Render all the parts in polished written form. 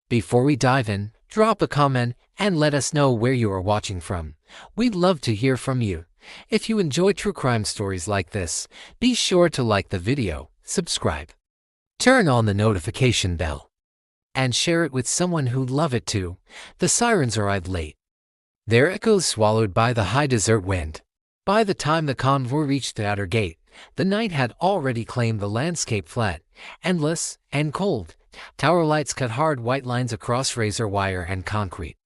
Before we dive in, drop a comment and let us know where you are watching from. We'd love to hear from you. If you enjoy true crime stories like this, be sure to like the video, subscribe, turn on the notification bell, and share it with someone who'd love it too. The sirens arrived late, their echoes swallowed by the high desert wind. By the time the convoy reached the outer gate, the night had already claimed the landscape flat, endless, and cold. Tower lights cut hard white lines across razor wire and concrete.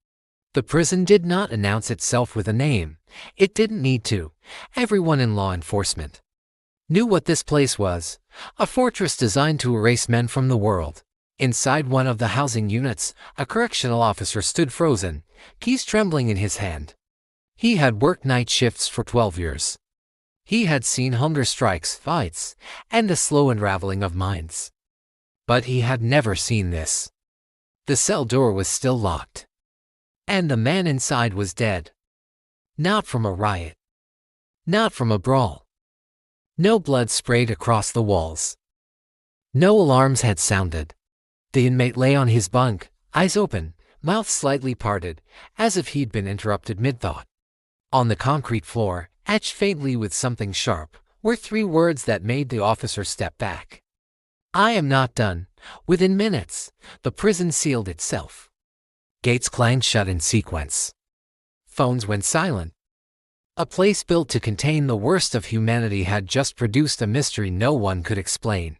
The prison did not announce itself with a name. It didn't need to. Everyone in law enforcement knew what this place was: a fortress designed to erase men from the world. Inside one of the housing units, a correctional officer stood frozen, keys trembling in his hand. He had worked night shifts for 12 years. He had seen hunger strikes, fights, and the slow unraveling of minds. But he had never seen this. The cell door was still locked, and the man inside was dead. Not from a riot. Not from a brawl. No blood sprayed across the walls. No alarms had sounded. The inmate lay on his bunk, eyes open, mouth slightly parted, as if he'd been interrupted mid-thought. On the concrete floor, etched faintly with something sharp, were 3 words that made the officer step back. "I am not done." Within minutes, the prison sealed itself. Gates clanged shut in sequence. Phones went silent. A place built to contain the worst of humanity had just produced a mystery no one could explain.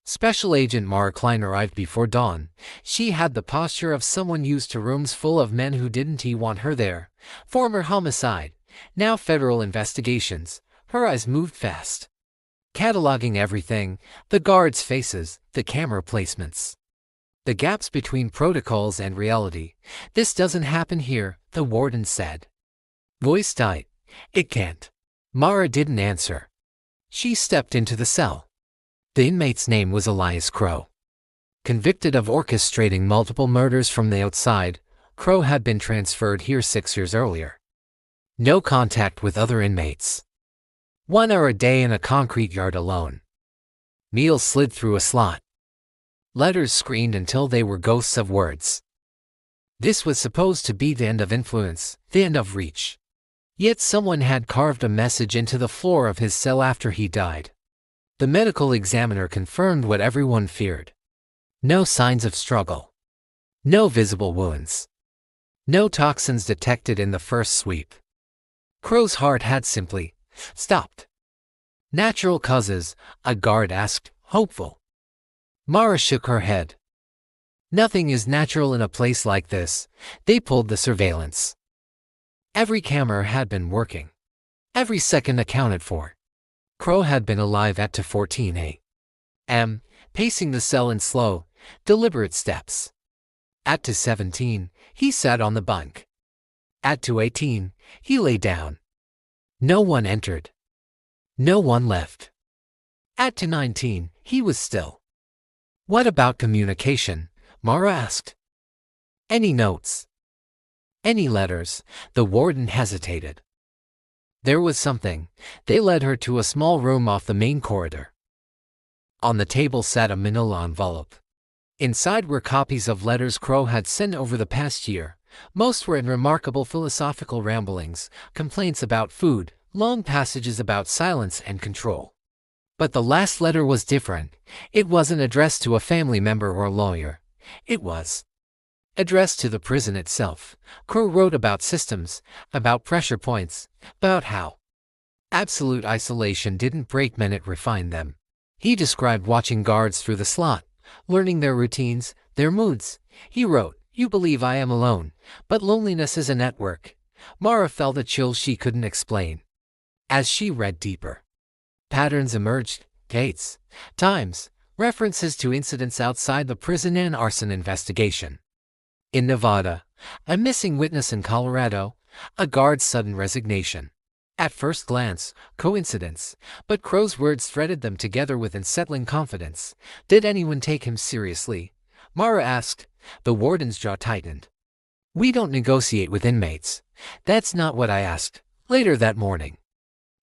Special Agent Mara Klein arrived before dawn. She had the posture of someone used to rooms full of men who didn't want her there. Former homicide, now federal investigations. Her eyes moved fast, cataloging everything: the guards' faces, the camera placements, the gaps between protocols and reality. "This doesn't happen here," the warden said, voice tight. "It can't." Mara didn't answer. She stepped into the cell. The inmate's name was Elias Crow. Convicted of orchestrating multiple murders from the outside, Crow had been transferred here 6 years earlier. No contact with other inmates. 1 hour a day in a concrete yard alone. Meals slid through a slot. Letters screened until they were ghosts of words. This was supposed to be the end of influence, the end of reach. Yet someone had carved a message into the floor of his cell after he died. The medical examiner confirmed what everyone feared. No signs of struggle. No visible wounds. No toxins detected in the first sweep. Crow's heart had simply stopped. "Natural causes?" a guard asked, hopeful. Mara shook her head. "Nothing is natural in a place like this." They pulled the surveillance. Every camera had been working. Every second accounted for. Crow had been alive at 2:14 a.m., pacing the cell in slow, deliberate steps. At 2:17, he sat on the bunk. At 2:18, he lay down. No one entered. No one left. At 2:19, he was still. "What about communication?" Mara asked. "Any notes? Any letters?" The warden hesitated. There was something. They led her to a small room off the main corridor. On the table sat a manila envelope. Inside were copies of letters Crow had sent over the past year. Most were in remarkable philosophical ramblings, complaints about food, long passages about silence and control. But the last letter was different. It wasn't addressed to a family member or a lawyer. It was addressed to the prison itself. Crow wrote about systems, about pressure points, about how absolute isolation didn't break men, it refined them. He described watching guards through the slot, learning their routines, their moods. He wrote, "You believe I am alone, but loneliness is a network." Mara felt a chill she couldn't explain. As she read deeper, patterns emerged: dates, times, references to incidents outside the prison and arson investigation. In Nevada, a missing witness in Colorado, a guard's sudden resignation. At first glance, coincidence, but Crow's words threaded them together with unsettling confidence. Did anyone take him seriously? Mara asked. The warden's jaw tightened. "We don't negotiate with inmates." "That's not what I asked." Later that morning,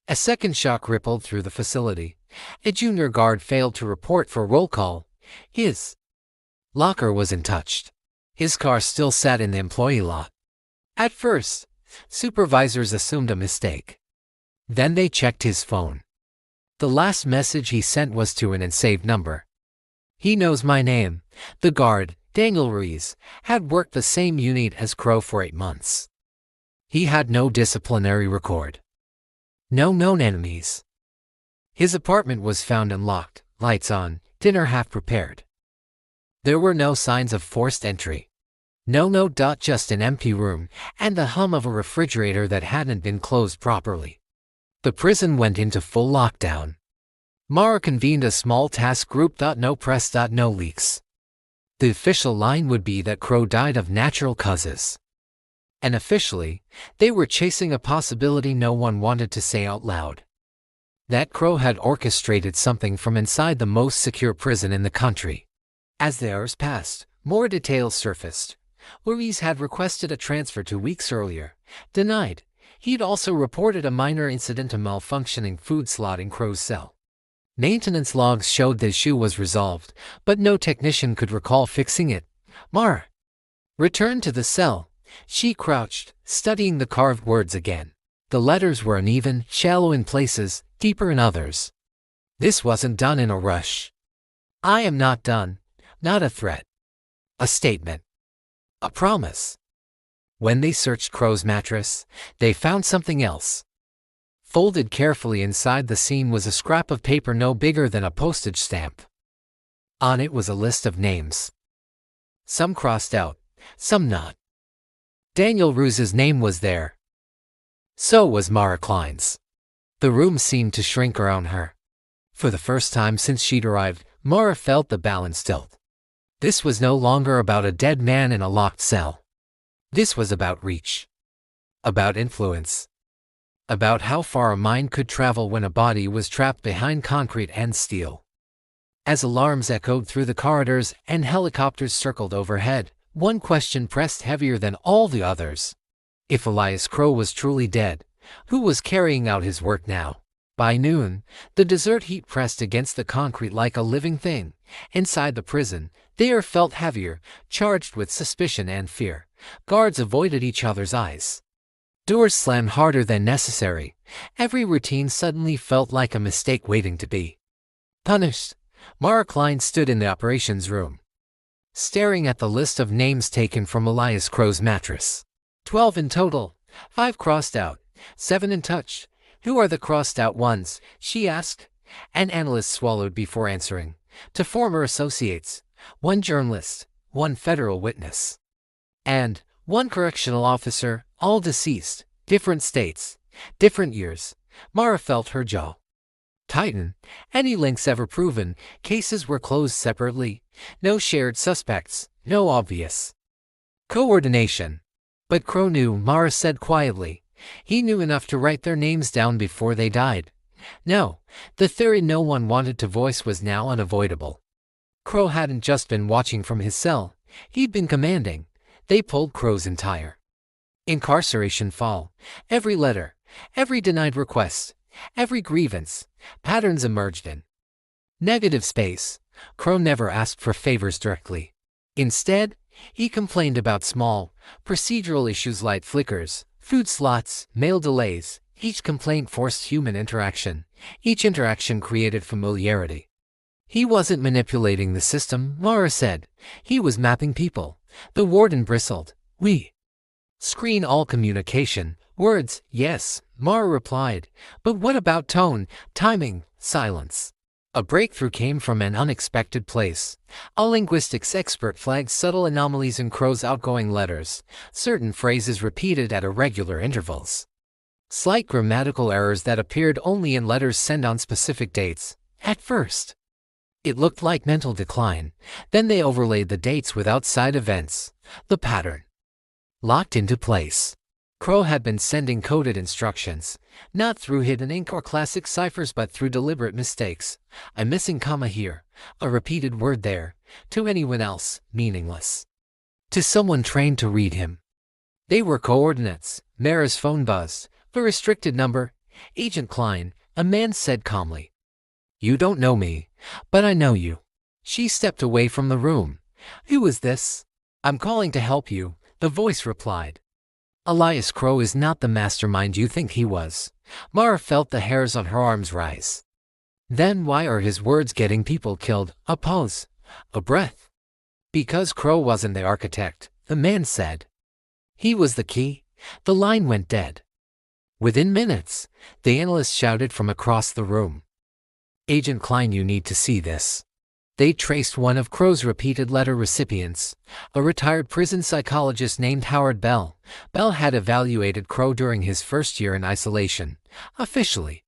a second shock rippled through the facility. A junior guard failed to report for roll call. His locker was untouched. His car still sat in the employee lot. At first, supervisors assumed a mistake. Then they checked his phone. The last message he sent was to an unsaved number. He knows my name. The guard, Daniel Ruiz, had worked the same unit as Crow for 8 months. He had no disciplinary record. No known enemies. His apartment was found unlocked, lights on, dinner half prepared. There were no signs of forced entry. No note. Just an empty room and the hum of a refrigerator that hadn't been closed properly. The prison went into full lockdown. Mara convened a small task group. No press. No leaks. The official line would be that Crow died of natural causes. And officially, they were chasing a possibility no one wanted to say out loud. That Crow had orchestrated something from inside the most secure prison in the country. As the hours passed, more details surfaced. Ruiz had requested a transfer 2 weeks earlier. Denied. He'd also reported a minor incident of malfunctioning food slot in Crow's cell. Maintenance logs showed the issue was resolved, but no technician could recall fixing it. Mara returned to the cell. She crouched, studying the carved words again. The letters were uneven, shallow in places, deeper in others. This wasn't done in a rush. I am not done. Not a threat. A statement. A promise. When they searched Crow's mattress, they found something else. Folded carefully inside the seam was a scrap of paper no bigger than a postage stamp. On it was a list of names. Some crossed out, some not. Daniel Ruiz's name was there. So was Mara Klein's. The room seemed to shrink around her. For the first time since she'd arrived, Mara felt the balance tilt. This was no longer about a dead man in a locked cell. This was about reach. About influence. About how far a mind could travel when a body was trapped behind concrete and steel. As alarms echoed through the corridors and helicopters circled overhead, one question pressed heavier than all the others. If Elias Crow was truly dead, who was carrying out his work now? By noon, the desert heat pressed against the concrete like a living thing. Inside the prison, the air felt heavier, charged with suspicion and fear. Guards avoided each other's eyes. Doors slammed harder than necessary. Every routine suddenly felt like a mistake waiting to be punished. Mara Klein stood in the operations room, staring at the list of names taken from Elias Crow's mattress. 12 in total, 5 crossed out, 7 untouched. Who are the crossed out ones? She asked. An analyst swallowed before answering. To former associates, 1 journalist, 1 federal witness, and 1 correctional officer, all deceased, different states, different years. Mara felt her jaw tighten. Any links ever proven, cases were closed separately. No shared suspects, no obvious coordination. But Crow knew, Mara said quietly. He knew enough to write their names down before they died. No, the theory no one wanted to voice was now unavoidable. Crow hadn't just been watching from his cell. He'd been commanding. They pulled Crow's entire incarceration file. Every letter, every denied request, every grievance, patterns emerged in negative space. Crow never asked for favors directly. Instead, he complained about small, procedural issues like flickers, food slots, mail delays. Each complaint forced human interaction. Each interaction created familiarity. He wasn't manipulating the system, Mara said. He was mapping people. The warden bristled. We screen all communication. Words, yes, Mara replied. But what about tone, timing, silence? A breakthrough came from an unexpected place. A linguistics expert flagged subtle anomalies in Crow's outgoing letters, certain phrases repeated at irregular intervals. Slight grammatical errors that appeared only in letters sent on specific dates. At first, it looked like mental decline. Then they overlaid the dates with outside events. The pattern locked into place. Crow had been sending coded instructions, not through hidden ink or classic ciphers but through deliberate mistakes. A missing comma here, a repeated word there. To anyone else, meaningless. To someone trained to read him, they were coordinates. Mara's phone buzzed. The restricted number. Agent Klein, a man said calmly. You don't know me, but I know you. She stepped away from the room. Who was this? I'm calling to help you, the voice replied. Elias Crow is not the mastermind you think he was. Mara felt the hairs on her arms rise. Then why are his words getting people killed? A pause. A breath. Because Crow wasn't the architect, the man said. He was the key. The line went dead. Within minutes, the analyst shouted from across the room. Agent Klein, you need to see this. They traced one of Crow's repeated letter recipients, a retired prison psychologist named Howard Bell. Bell had evaluated Crow during his first year in isolation. Officially,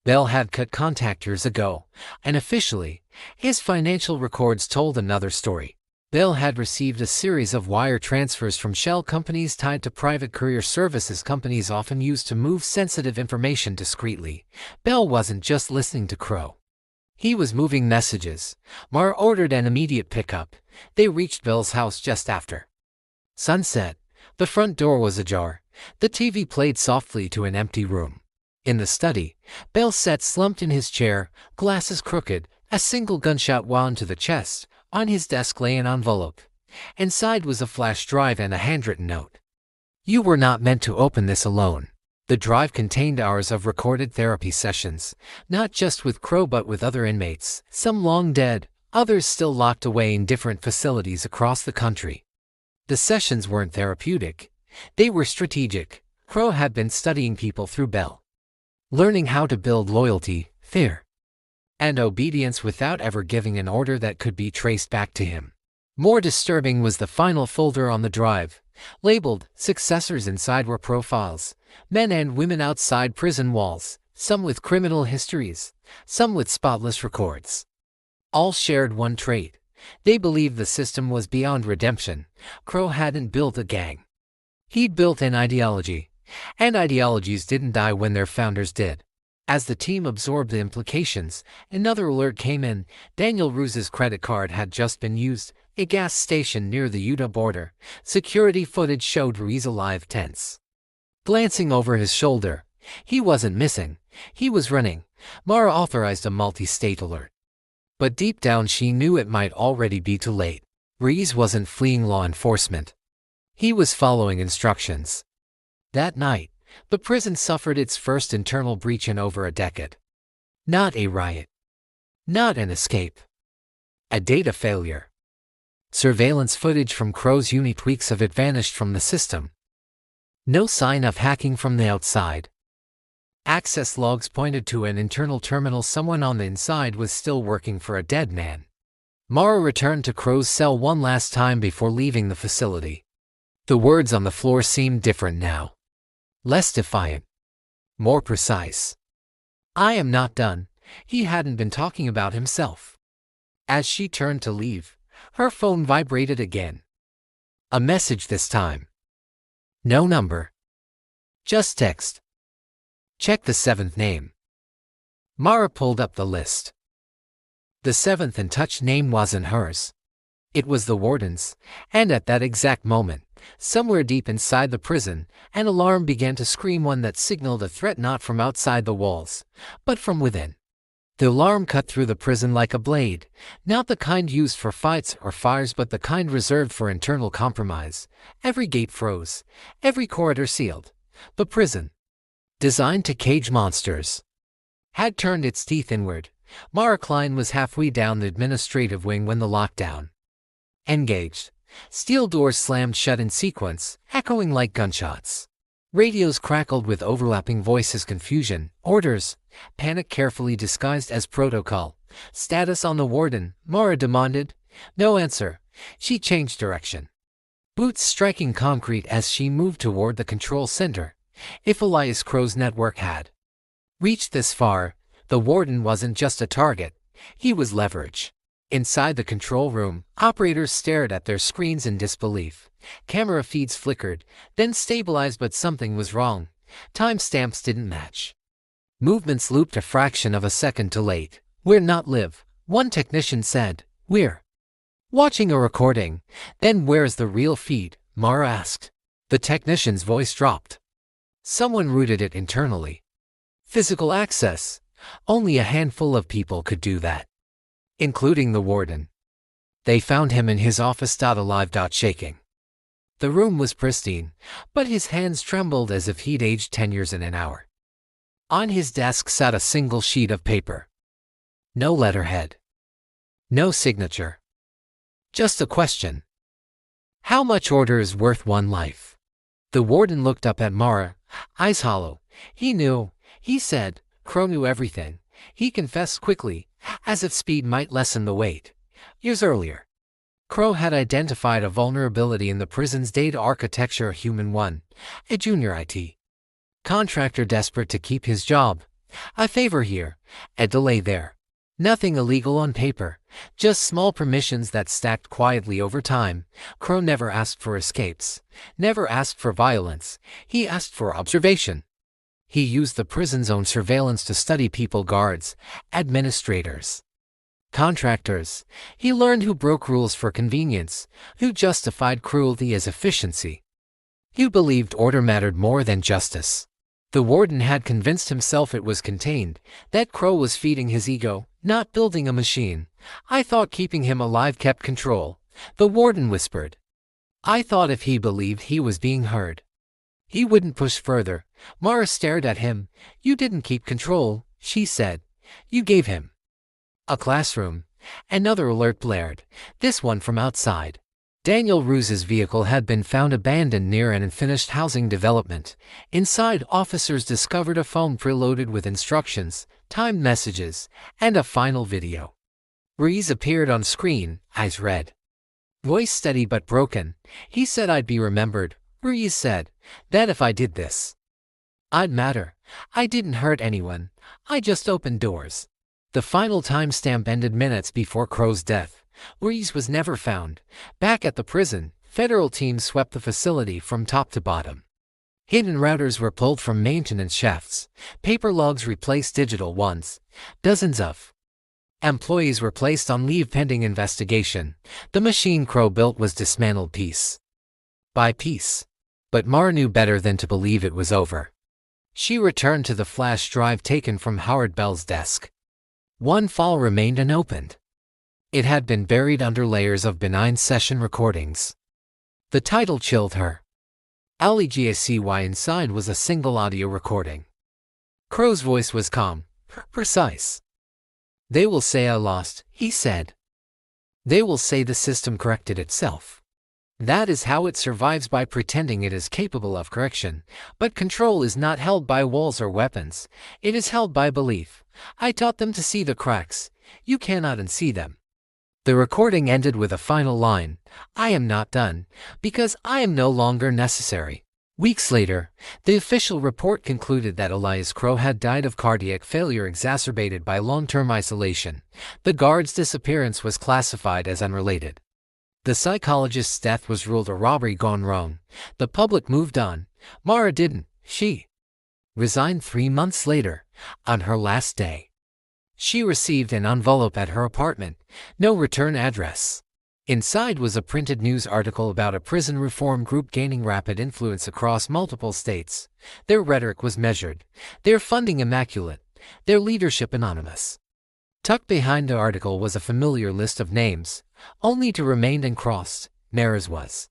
Bell had cut contact years ago, and officially, his financial records told another story. Bell had received a series of wire transfers from shell companies tied to private courier services companies often used to move sensitive information discreetly. Bell wasn't just listening to Crow. He was moving messages. Mara ordered an immediate pickup. They reached Bell's house just after sunset. The front door was ajar. The TV played softly to an empty room. In the study, Bell sat slumped in his chair, glasses crooked, a single gunshot wound to the chest. On his desk lay an envelope. Inside was a flash drive and a handwritten note. You were not meant to open this alone. The drive contained hours of recorded therapy sessions, not just with Crow but with other inmates, some long dead, others still locked away in different facilities across the country. The sessions weren't therapeutic. They were strategic. Crow had been studying people through Bell, learning how to build loyalty, fear, and obedience without ever giving an order that could be traced back to him. More disturbing was the final folder on the drive. Labeled Successors. Inside were profiles, men and women outside prison walls, some with criminal histories, some with spotless records. All shared one trait. They believed the system was beyond redemption. Crow hadn't built a gang. He'd built an ideology. And ideologies didn't die when their founders did. As the team absorbed the implications, another alert came in. Daniel Ruse's credit card had just been used. A gas station near the Utah border. Security footage showed Ruiz alive, tense, glancing over his shoulder. He wasn't missing. He was running. Mara authorized a multi-state alert. But deep down she knew it might already be too late. Ruiz wasn't fleeing law enforcement. He was following instructions. That night, the prison suffered its first internal breach in over a decade. Not a riot. Not an escape. A data failure. Surveillance footage from Crow's unit, weeks of it, vanished from the system. No sign of hacking from the outside. Access logs pointed to an internal terminal. Someone on the inside was still working for a dead man. Mara returned to Crow's cell one last time before leaving the facility. The words on the floor seemed different now. Less defiant. More precise. I am not done. He hadn't been talking about himself. As she turned to leave, her phone vibrated again. A message this time. No number. Just text. Check the 7th name. Mara pulled up the list. The 7th and touch name wasn't hers. It was the warden's, and at that exact moment, somewhere deep inside the prison, an alarm began to scream, one that signaled a threat not from outside the walls, but from within. The alarm cut through the prison like a blade, not the kind used for fights or fires but the kind reserved for internal compromise. Every gate froze, every corridor sealed. The prison, designed to cage monsters, had turned its teeth inward. Mara Klein was halfway down the administrative wing when the lockdown engaged. Steel doors slammed shut in sequence, echoing like gunshots. Radios crackled with overlapping voices, confusion, orders, panic carefully disguised as protocol. Status on the warden, Mara demanded. No answer. She changed direction, boots striking concrete as she moved toward the control center. If Elias Crow's network had reached this far, the warden wasn't just a target. He was leverage. Inside the control room, operators stared at their screens in disbelief. Camera feeds flickered, then stabilized, but something was wrong. Timestamps didn't match. Movements looped a fraction of a second too late. We're not live, one technician said. We're watching a recording. Then where's the real feed? Mara asked. The technician's voice dropped. Someone routed it internally. Physical access. Only a handful of people could do that, including the warden. They found him in his office, alive, shaking. The room was pristine, but his hands trembled as if he'd aged 10 years in an hour. On his desk sat a single sheet of paper. No letterhead. No signature. Just a question. How much order is worth one life? The warden looked up at Mara, eyes hollow. He knew, he said. Crow knew everything. He confessed quickly, as if speed might lessen the weight. Years earlier, Crow had identified a vulnerability in the prison's data architecture. A human one, a junior IT contractor desperate to keep his job. A favor here, a delay there. Nothing illegal on paper, just small permissions that stacked quietly over time. Crow never asked for escapes, never asked for violence. He asked for observation. He used the prison's own surveillance to study people, guards, administrators, contractors. He learned who broke rules for convenience, who justified cruelty as efficiency, who believed order mattered more than justice. The warden had convinced himself it was contained, that Crow was feeding his ego, not building a machine. I thought keeping him alive kept control, the warden whispered. I thought if he believed he was being heard, he wouldn't push further. Mara stared at him. You didn't keep control, she said. You gave him a classroom. Another alert blared, this one from outside. Daniel Ruse's vehicle had been found abandoned near an unfinished housing development. Inside, officers discovered a phone preloaded with instructions, timed messages, and a final video. Ruiz appeared on screen, eyes red, voice steady but broken. He said, I'd be remembered. Ruiz said that if I did this, I'd matter. I didn't hurt anyone. I just opened doors. The final timestamp ended minutes before Crow's death. Ruiz was never found. Back at the prison, federal teams swept the facility from top to bottom. Hidden routers were pulled from maintenance shafts. Paper logs replaced digital ones. Dozens of employees were placed on leave pending investigation. The machine Crow built was dismantled piece by piece. But Mara knew better than to believe it was over. She returned to the flash drive taken from Howard Bell's desk. One file remained unopened. It had been buried under layers of benign session recordings. The title chilled her. LEGACY. Inside was a single audio recording. Crow's voice was calm, precise. They will say I lost, he said. They will say the system corrected itself. That is how it survives, by pretending it is capable of correction. But control is not held by walls or weapons. It is held by belief. I taught them to see the cracks. You cannot unsee them. The recording ended with a final line. I am not done, because I am no longer necessary. Weeks later, the official report concluded that Elias Crow had died of cardiac failure exacerbated by long-term isolation. The guard's disappearance was classified as unrelated. The psychologist's death was ruled a robbery gone wrong. The public moved on. Mara didn't. She resigned 3 months later, on her last day. She received an envelope at her apartment, no return address. Inside was a printed news article about a prison reform group gaining rapid influence across multiple states. Their rhetoric was measured, their funding immaculate, their leadership anonymous. Tucked behind the article was a familiar list of names, only to remain uncrossed. Mara's was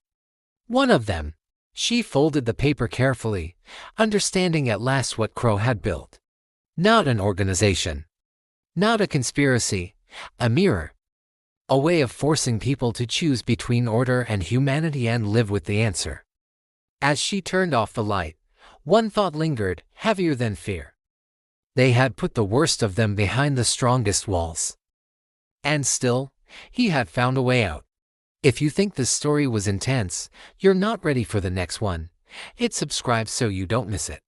one of them. She folded the paper carefully, understanding at last what Crow had built. Not an organization. Not a conspiracy, a mirror. A way of forcing people to choose between order and humanity and live with the answer. As she turned off the light, one thought lingered, heavier than fear. They had put the worst of them behind the strongest walls. And still, he had found a way out. If you think this story was intense, you're not ready for the next one. Hit subscribe so you don't miss it.